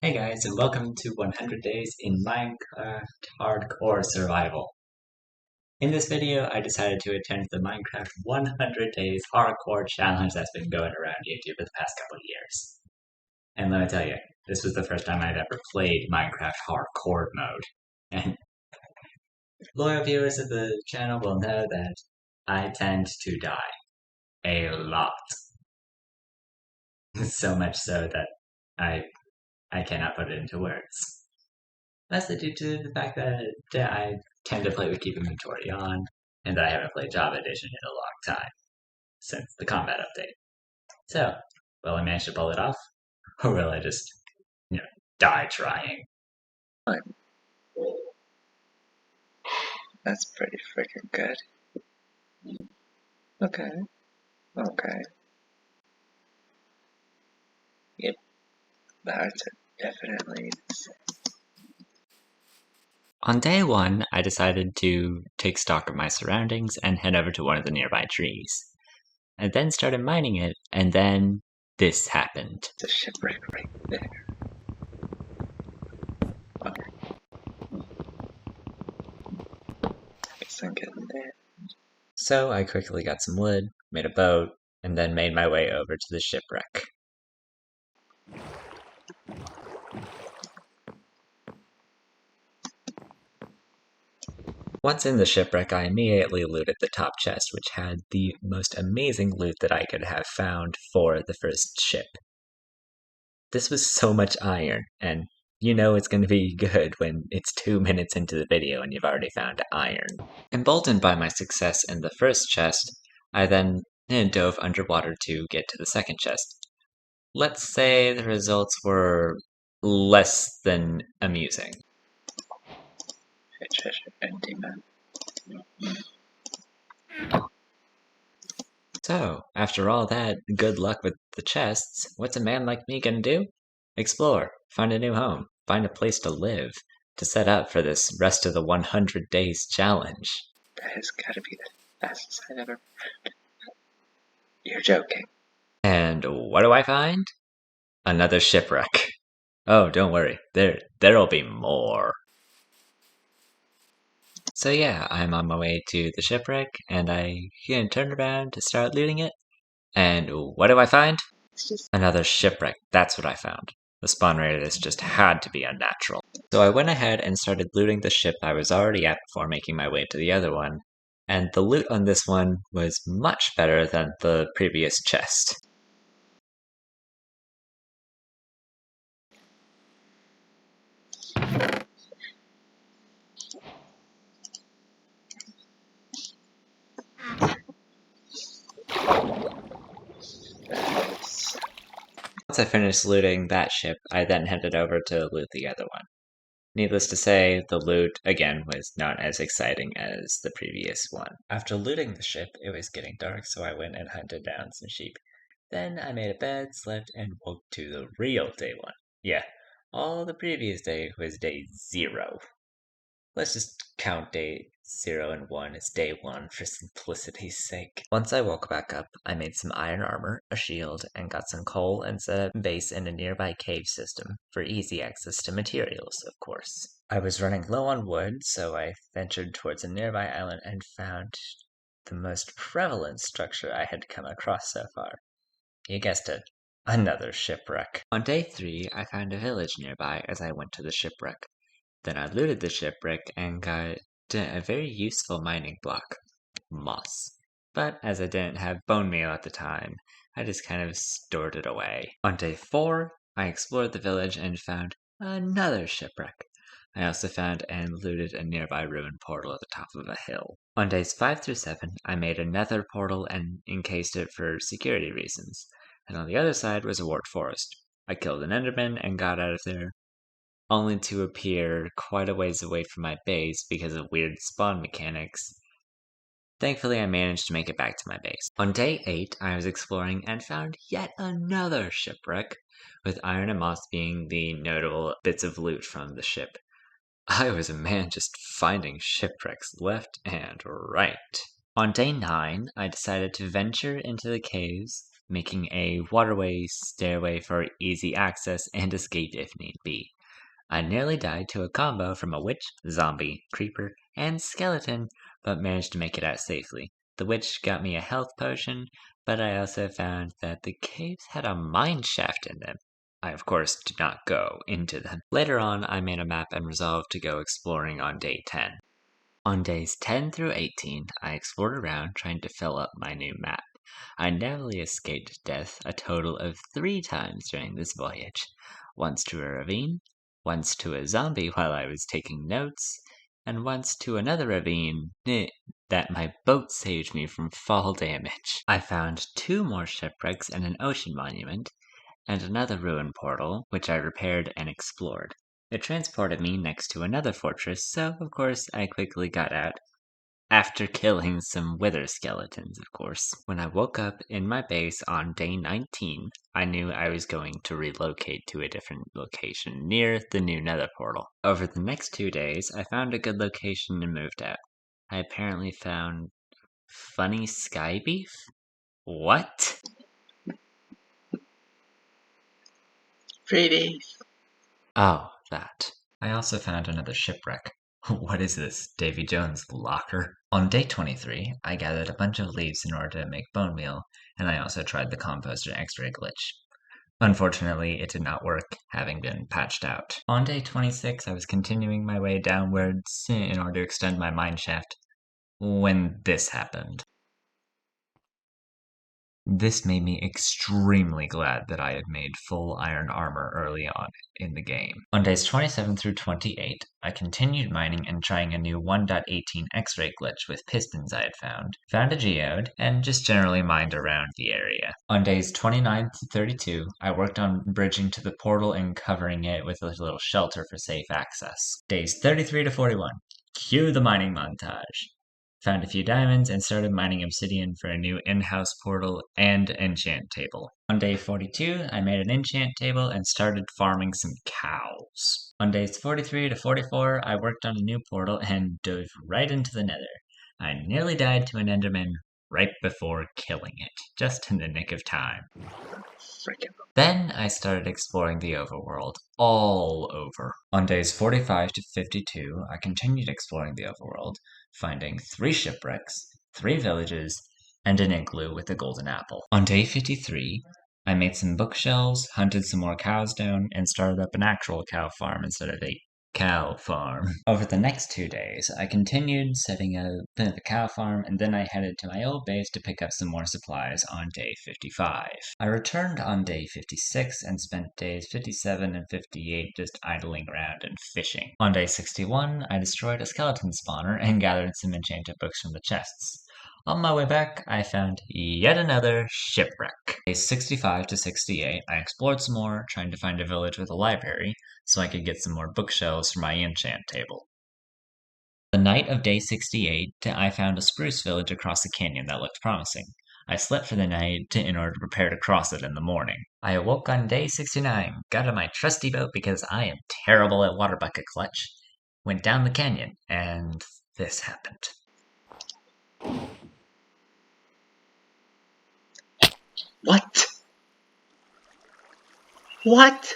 Hey guys, and welcome to 100 Days in Minecraft Hardcore Survival. In this video, I decided to attend the Minecraft 100 Days Hardcore Challenge that's been going around YouTube for the past couple of years. And let me tell you, this was the first time I'd ever played Minecraft Hardcore mode. And loyal viewers of the channel will know that I tend to die a lot. So much so that I cannot put it into words. Mostly due to the fact that I tend to play with Keep Inventory on, and that I haven't played Java Edition in a long time, since the combat update. So, will I manage to pull it off? Or will I just, die trying? Fine. That's pretty freaking good. Okay. Yep. That's definitely. On day one, I decided to take stock of my surroundings and head over to one of the nearby trees. I then started mining it, and then this happened. It's a shipwreck right there. Okay. Guess I'm getting there. So I quickly got some wood, made a boat, and then made my way over to the shipwreck. Once in the shipwreck, I immediately looted the top chest, which had the most amazing loot that I could have found for the first ship. This was so much iron, and you know it's going to be good when it's 2 minutes into the video and you've already found iron. Emboldened by my success in the first chest, I then dove underwater to get to the second chest. Let's say the results were less than amusing. Treasure empty man. So, after all that good luck with the chests, what's a man like me gonna do? Explore, find a new home, find a place to live, to set up for this rest of the 100 days challenge. That has gotta be the fastest I've ever found. You're joking. And what do I find? Another shipwreck. Oh, don't worry, there'll be more. So yeah, I'm on my way to the shipwreck, and I turn around to start looting it. And what do I find? It's just Another shipwreck, that's what I found. The spawn rate of this just had to be unnatural. So I went ahead and started looting the ship I was already at before making my way to the other one, and the loot on this one was much better than the previous chest. Once I finished looting that ship, I then headed over to loot the other one. Needless to say, the loot, again, was not as exciting as the previous one. After looting the ship, it was getting dark, so I went and hunted down some sheep. Then I made a bed, slept, and woke to the real day one. Yeah, all the previous day was day 0. Let's just count day 0 and 1 as day 1 for simplicity's sake. Once I woke back up, I made some iron armor, a shield, and got some coal and set up base in a nearby cave system for easy access to materials, of course. I was running low on wood, so I ventured towards a nearby island and found the most prevalent structure I had come across so far. You guessed it, another shipwreck. On day 3, I found a village nearby as I went to the shipwreck. Then I looted the shipwreck and got a very useful mining block, moss. But as I didn't have bone meal at the time, I just kind of stored it away. On day 4, I explored the village and found another shipwreck. I also found and looted a nearby ruined portal at the top of a hill. On days 5 through 7, I made another portal and encased it for security reasons. And on the other side was a wart forest. I killed an enderman and got out of there, only to appear quite a ways away from my base because of weird spawn mechanics. Thankfully, I managed to make it back to my base. On day 8, I was exploring and found yet another shipwreck, with iron and moss being the notable bits of loot from the ship. I was a man just finding shipwrecks left and right. On day 9, I decided to venture into the caves making a waterway stairway for easy access and escape if need be. I nearly died to a combo from a witch, zombie, creeper, and skeleton, but managed to make it out safely. The witch got me a health potion, but I also found that the caves had a mine shaft in them. I, of course, did not go into them. Later on, I made a map and resolved to go exploring on day 10. On days 10 through 18, I explored around trying to fill up my new map. I narrowly escaped death a total of 3 times during this voyage. Once to a ravine, once to a zombie while I was taking notes, and once to another ravine that my boat saved me from fall damage. I found 2 more shipwrecks and an ocean monument, and another ruin portal, which I repaired and explored. It transported me next to another fortress, so of course I quickly got out. After killing some wither skeletons, of course. When I woke up in my base on day 19, I knew I was going to relocate to a different location near the new nether portal. Over the next 2 days, I found a good location and moved out. I apparently found funny sky beef? What? Freebies. Oh, that. I also found another shipwreck. What is this, Davy Jones' locker? On day 23, I gathered a bunch of leaves in order to make bone meal, and I also tried the composter x-ray glitch. Unfortunately, it did not work, having been patched out. On day 26, I was continuing my way downwards in order to extend my mineshaft when this happened. This made me extremely glad that I had made full iron armor early on in the game. On days 27 through 28, I continued mining and trying a new 1.18 X-ray glitch with pistons I had found a geode, and just generally mined around the area. On days 29 to 32, I worked on bridging to the portal and covering it with a little shelter for safe access. Days 33 to 41, cue the mining montage. Found a few diamonds and started mining obsidian for a new in-house portal and enchant table. On day 42, I made an enchant table and started farming some cows. On days 43 to 44, I worked on a new portal and dove right into the nether. I nearly died to an enderman right before killing it, just in the nick of time. Freaking. Then I started exploring the overworld, all over. On days 45 to 52, I continued exploring the overworld, finding 3 shipwrecks, 3 villages, and an igloo with a golden apple. On day 53, I made some bookshelves, hunted some more cows down, and started up an actual cow farm instead of a cow farm. Over the next 2 days, I continued setting up the cow farm, and then I headed to my old base to pick up some more supplies on day 55. I returned on day 56 and spent days 57 and 58 just idling around and fishing. On day 61, I destroyed a skeleton spawner and gathered some enchanted books from the chests. On my way back, I found yet another shipwreck. Days 65 to 68, I explored some more, trying to find a village with a library, so I could get some more bookshelves for my enchant table. The night of day 68, I found a spruce village across a canyon that looked promising. I slept for the night in order to prepare to cross it in the morning. I awoke on day 69, got on my trusty boat because I am terrible at water bucket clutch, went down the canyon, and this happened. What? What?